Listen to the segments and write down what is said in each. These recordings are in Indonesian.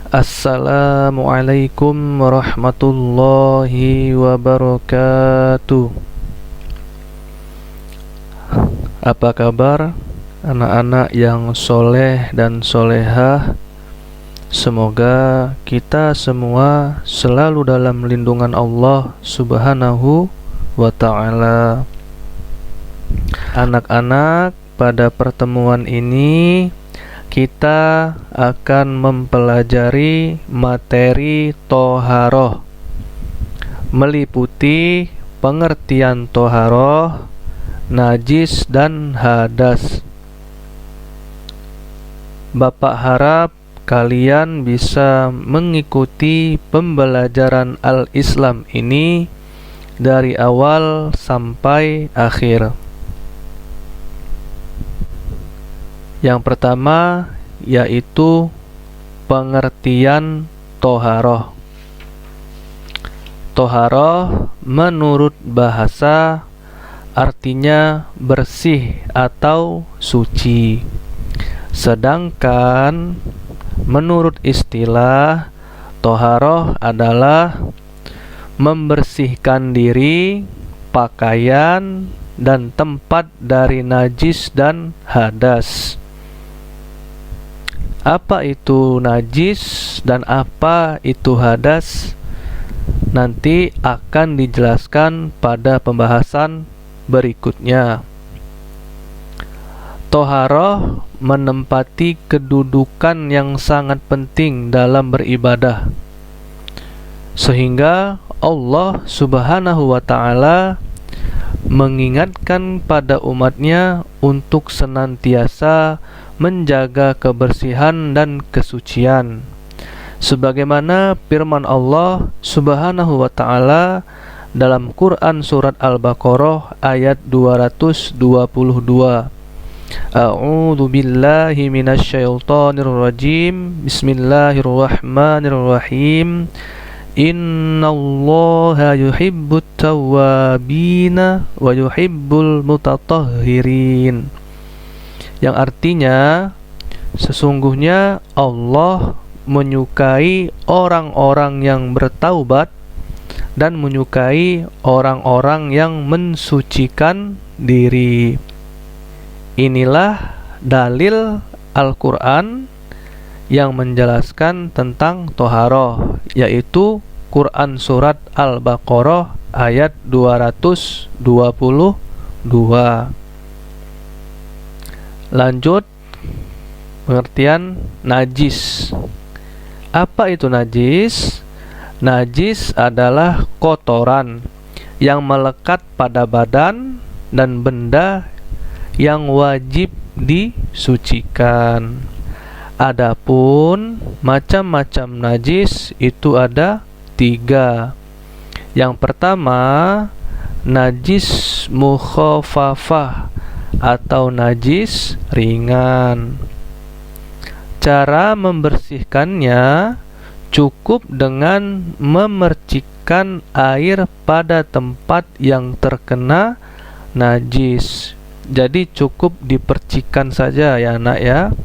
Assalamualaikum warahmatullahi wabarakatuh. Apa kabar anak-anak yang soleh dan solehah? Semoga kita semua selalu dalam lindungan Allah Subhanahu wa ta'ala. Anak-anak, pada pertemuan ini kita akan mempelajari materi toharoh, meliputi pengertian toharoh, najis dan hadas. Bapak harap kalian bisa mengikuti pembelajaran Al-Islam ini dari awal sampai akhir. Yang pertama yaitu pengertian toharoh. Toharoh menurut bahasa artinya bersih atau suci. Sedangkan menurut istilah, toharoh adalah membersihkan diri, pakaian, dan tempat dari najis dan hadas. Apa itu najis dan apa itu hadas? Nanti akan dijelaskan pada pembahasan berikutnya. Toharoh menempati kedudukan yang sangat penting dalam beribadah, sehingga Allah Subhanahu wa ta'ala mengingatkan pada umatnya untuk senantiasa menjaga kebersihan dan kesucian, sebagaimana firman Allah Subhanahu wa ta'ala dalam Quran surat Al-Baqarah ayat 222. A'udzu billahi minasyaitonir rajim. Bismillahirrahmanirrahim. Innallaha yuhibbut tawwabina wa yuhibbul mutatahhirin. Yang artinya, sesungguhnya Allah menyukai orang-orang yang bertaubat dan menyukai orang-orang yang mensucikan diri. Inilah dalil Al-Quran yang menjelaskan tentang toharoh, yaitu Quran surat Al-Baqarah ayat 222. Lanjut, pengertian najis. Apa itu najis? Najis adalah kotoran yang melekat pada badan dan benda yang wajib disucikan. Adapun macam-macam najis itu ada 3. Yang pertama, najis mukhafafah atau najis ringan. Cara membersihkannya cukup dengan memercikkan air pada tempat yang terkena najis. Jadi cukup dipercikkan saja ya nak ya.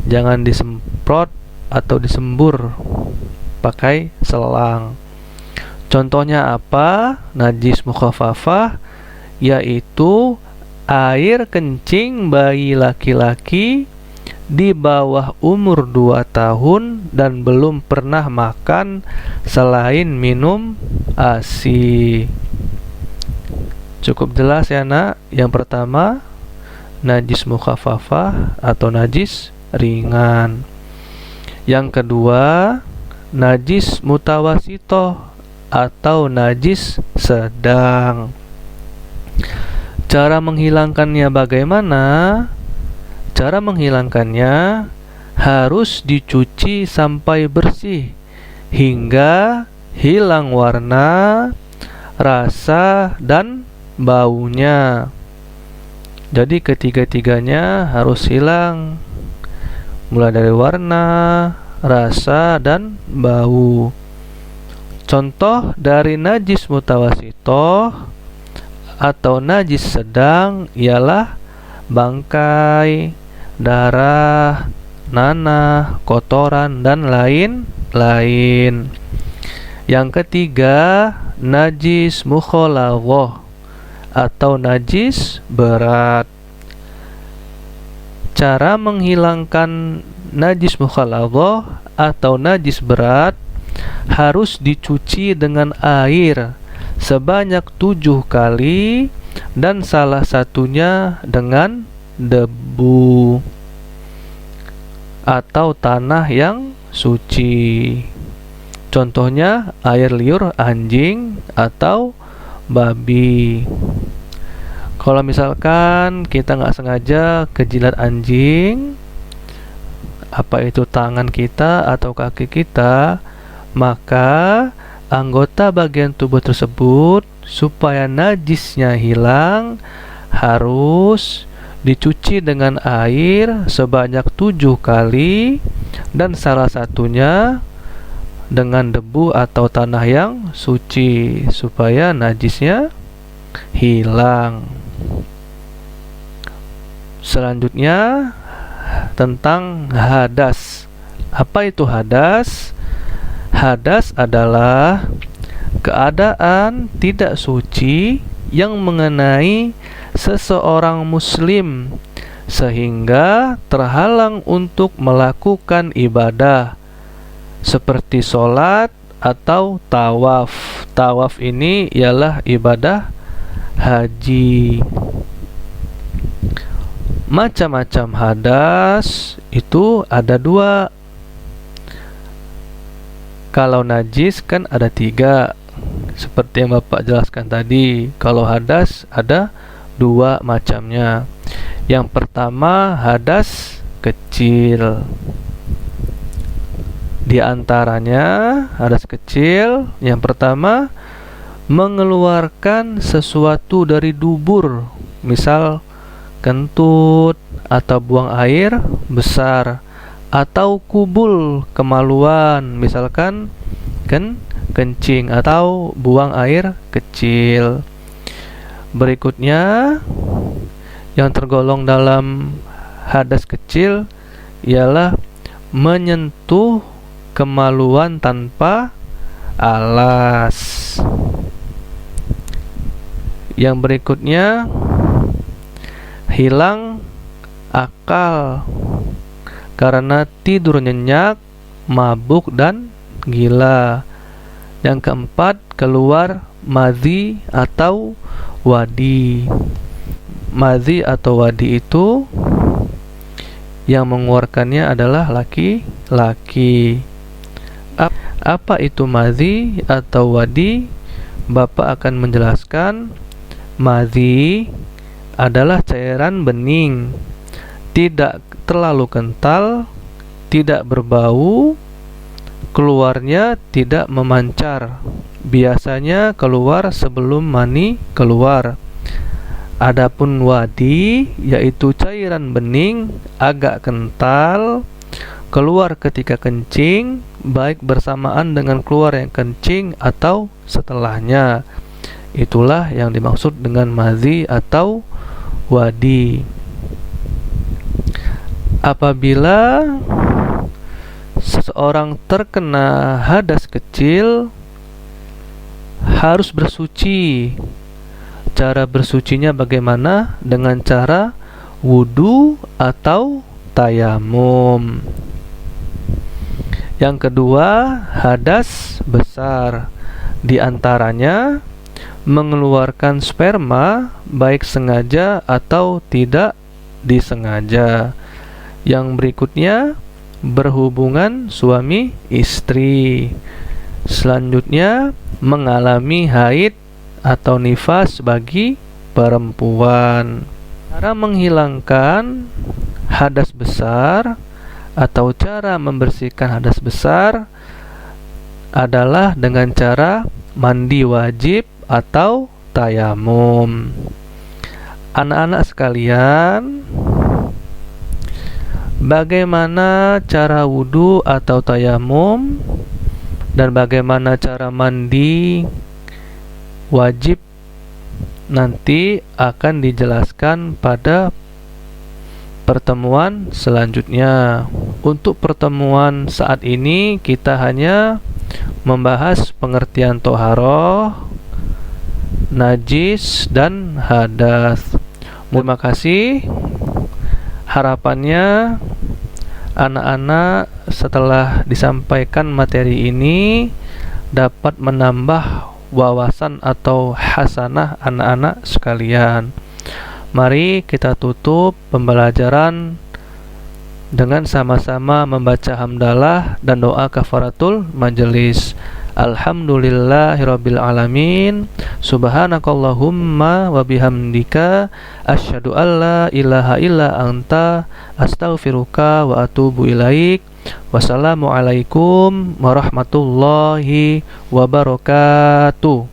Jangan disemprot atau disembur pakai selang. Contohnya apa? Najis mukhafafah yaitu air kencing bayi laki-laki di bawah umur 2 tahun dan belum pernah makan selain minum ASI. Cukup jelas ya nak? Yang pertama, najis mukhafafah atau najis ringan. Yang kedua, najis mutawasitoh atau najis sedang. Cara menghilangkannya bagaimana? Cara menghilangkannya harus dicuci sampai bersih hingga hilang warna, rasa, dan baunya. Jadi ketiga-tiganya harus hilang, mulai dari warna, rasa, dan bau. Contoh dari najis mutawasitoh atau najis sedang ialah bangkai, darah, nanah, kotoran, dan lain-lain. Yang ketiga, najis mukhaladhah atau najis berat. Cara menghilangkan najis mukhaladhah atau najis berat harus dicuci dengan air sebanyak 7 kali dan salah satunya dengan debu atau tanah yang suci. Contohnya air liur anjing atau babi. Kalau misalkan kita nggak sengaja kejilat anjing, apa itu tangan kita atau kaki kita, maka anggota bagian tubuh tersebut supaya najisnya hilang harus dicuci dengan air sebanyak 7 kali dan salah satunya dengan debu atau tanah yang suci supaya najisnya hilang. Selanjutnya tentang hadas. Apa itu hadas? Hadas adalah keadaan tidak suci yang mengenai seseorang muslim sehingga terhalang untuk melakukan ibadah seperti sholat atau tawaf. Tawaf ini ialah ibadah haji. Macam-macam hadas itu ada 2. Kalau najis kan ada 3, seperti yang Bapak jelaskan tadi. Kalau hadas ada 2 macamnya. Yang pertama hadas kecil. Di antaranya hadas kecil yang pertama mengeluarkan sesuatu dari dubur, misal kentut atau buang air besar, atau kubul kemaluan, misalkan kencing atau buang air kecil. Berikutnya yang tergolong dalam hadas kecil ialah menyentuh kemaluan tanpa alas. Yang berikutnya hilang akal karena tidur nyenyak, mabuk, dan gila. Yang keempat, keluar madhi atau wadi. Madhi atau wadi itu yang mengeluarkannya adalah laki-laki. Apa itu madhi atau wadi? Bapak akan menjelaskan. Madhi adalah cairan bening, tidak terlalu kental, tidak berbau, keluarnya tidak memancar. Biasanya keluar sebelum mani keluar. Adapun wadi yaitu cairan bening agak kental, keluar ketika kencing, baik bersamaan dengan keluar yang kencing atau setelahnya. Itulah yang dimaksud dengan madhi atau wadi. Apabila seseorang terkena hadas kecil, harus bersuci. Cara bersucinya bagaimana? Dengan cara wudu atau tayamum. Yang kedua, hadas besar. Di antaranya mengeluarkan sperma baik sengaja atau tidak disengaja. Yang berikutnya berhubungan suami istri. Selanjutnya mengalami haid atau nifas bagi perempuan. Cara menghilangkan hadas besar atau cara membersihkan hadas besar adalah dengan cara mandi wajib atau tayamum. Anak-anak sekalian, bagaimana cara wudhu atau tayamum dan bagaimana cara mandi wajib nanti akan dijelaskan pada pertemuan selanjutnya. Untuk pertemuan saat ini kita hanya membahas pengertian toharoh, najis, dan hadas. Terima kasih. Harapannya anak-anak setelah disampaikan materi ini dapat menambah wawasan atau hasanah anak-anak sekalian. Mari kita tutup pembelajaran dengan sama-sama membaca hamdalah dan doa kafaratul majelis. Alhamdulillahirabbil alamin. Subhanakallahumma wa bihamdika asyhadu alla ilaha illa anta astaghfiruka wa atubu ilaik. Wassalamualaikum warahmatullahi wabarakatuh.